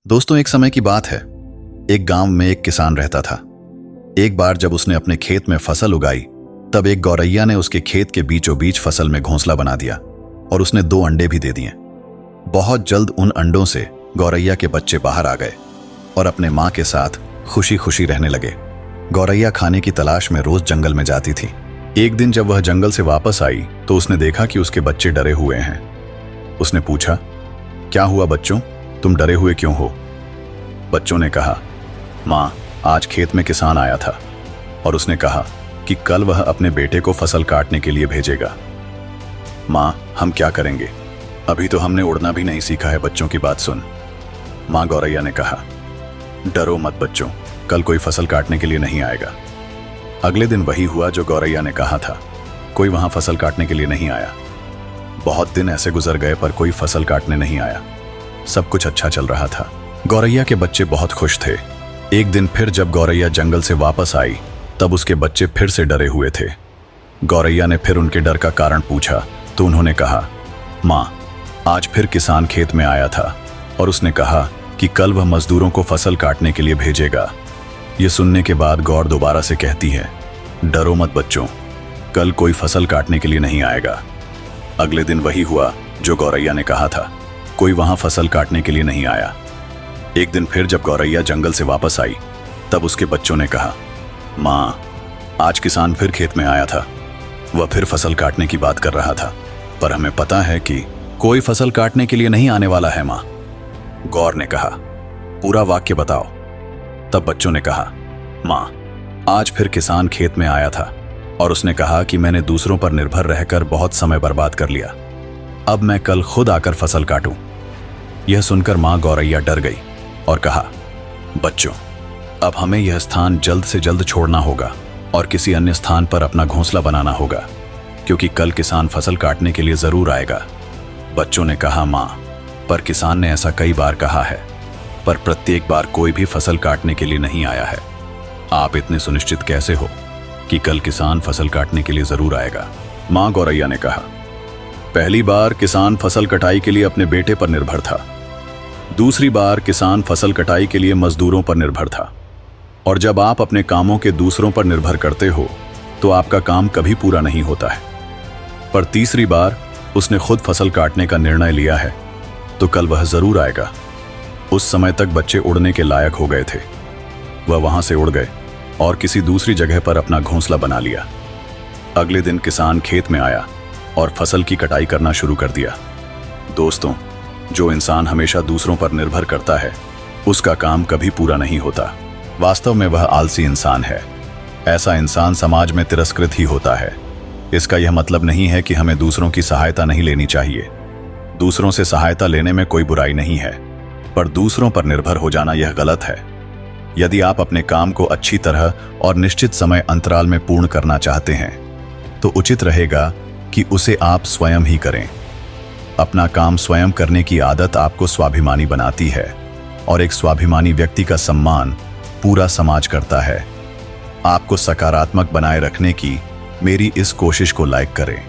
दोस्तों, एक समय की बात है। एक गांव में एक किसान रहता था। एक बार जब उसने अपने खेत में फसल उगाई, तब एक गौरैया ने उसके खेत के बीचों बीच फसल में घोंसला बना दिया और उसने 2 अंडे भी दे दिए। बहुत जल्द उन अंडों से गौरैया के बच्चे बाहर आ गए और अपने मां के साथ खुशी खुशी रहने लगे। गौरैया खाने की तलाश में रोज जंगल में जाती थी। एक दिन जब वह जंगल से वापस आई तो उसने देखा कि उसके बच्चे डरे हुए हैं। उसने पूछा, क्या हुआ बच्चों, तुम डरे हुए क्यों हो? बच्चों ने कहा, मां, आज खेत में किसान आया था और उसने कहा कि कल वह अपने बेटे को फसल काटने के लिए भेजेगा। मां, हम क्या करेंगे? अभी तो हमने उड़ना भी नहीं सीखा है। बच्चों की बात सुन। मां गौरैया ने कहा, डरो मत बच्चों, कल कोई फसल काटने के लिए नहीं आएगा। अगले दिन वही हुआ जो गौरैया ने कहा था। कोई वहां फसल काटने के लिए नहीं आया। बहुत दिन ऐसे गुजर गए पर कोई फसल काटने नहीं आया। सब कुछ अच्छा चल रहा था। गौरैया के बच्चे बहुत खुश थे। एक दिन फिर जब गौरैया जंगल से वापस आई तब उसके बच्चे फिर से डरे हुए थे। गौरैया ने फिर उनके डर का कारण पूछा तो उन्होंने कहा, मां, आज फिर किसान खेत में आया था और उसने कहा कि कल वह मजदूरों को फसल काटने के लिए भेजेगा। यह सुनने के बाद गौर दोबारा से कहती है, डरो मत बच्चों, कल कोई फसल काटने के लिए नहीं आएगा। अगले दिन वही हुआ जो गौरैया ने कहा था। कोई वहां फसल काटने के लिए नहीं आया। एक दिन फिर जब गौरैया जंगल से वापस आई तब उसके बच्चों ने कहा, मां, आज किसान फिर खेत में आया था। वह फिर फसल काटने की बात कर रहा था, पर हमें पता है कि कोई फसल काटने के लिए नहीं आने वाला है। मां, गौर ने कहा, पूरा वाक्य बताओ। तब बच्चों ने कहा, मां, आज फिर किसान खेत में आया था और उसने कहा कि मैंने दूसरों पर निर्भर रहकर बहुत समय बर्बाद कर लिया। अब मैं कल खुद आकर फसल काटूं। यह सुनकर मां गौरैया डर गई और कहा, बच्चों, अब हमें यह स्थान जल्द से जल्द छोड़ना होगा और किसी अन्य स्थान पर अपना घोंसला बनाना होगा, क्योंकि कल किसान फसल काटने के लिए जरूर आएगा। बच्चों ने कहा, मां, पर किसान ने ऐसा कई बार कहा है, पर प्रत्येक बार कोई भी फसल काटने के लिए नहीं आया है। आप इतने सुनिश्चित कैसे हो कि कल किसान फसल काटने के लिए जरूर आएगा? मां गौरैया ने कहा, पहली बार किसान फसल कटाई के लिए अपने बेटे पर निर्भर था। दूसरी बार किसान फसल कटाई के लिए मजदूरों पर निर्भर था। और जब आप अपने कामों के दूसरों पर निर्भर करते हो तो आपका काम कभी पूरा नहीं होता है। पर तीसरी बार उसने खुद फसल काटने का निर्णय लिया है, तो कल वह जरूर आएगा। उस समय तक बच्चे उड़ने के लायक हो गए थे। वह वहां से उड़ गए और किसी दूसरी जगह पर अपना घोंसला बना लिया। अगले दिन किसान खेत में आया और फसल की कटाई करना शुरू कर दिया। दोस्तों, जो इंसान हमेशा दूसरों पर निर्भर करता है उसका काम कभी पूरा नहीं होता। वास्तव में वह आलसी इंसान है। ऐसा इंसान समाज में तिरस्कृत ही होता है। इसका यह मतलब नहीं है कि हमें दूसरों की सहायता नहीं लेनी चाहिए। दूसरों से सहायता लेने में कोई बुराई नहीं है, पर दूसरों पर निर्भर हो जाना यह गलत है। यदि आप अपने काम को अच्छी तरह और निश्चित समय अंतराल में पूर्ण करना चाहते हैं तो उचित रहेगा कि उसे आप स्वयं ही करें। अपना काम स्वयं करने की आदत आपको स्वाभिमानी बनाती है और एक स्वाभिमानी व्यक्ति का सम्मान पूरा समाज करता है। आपको सकारात्मक बनाए रखने की मेरी इस कोशिश को लाइक करें।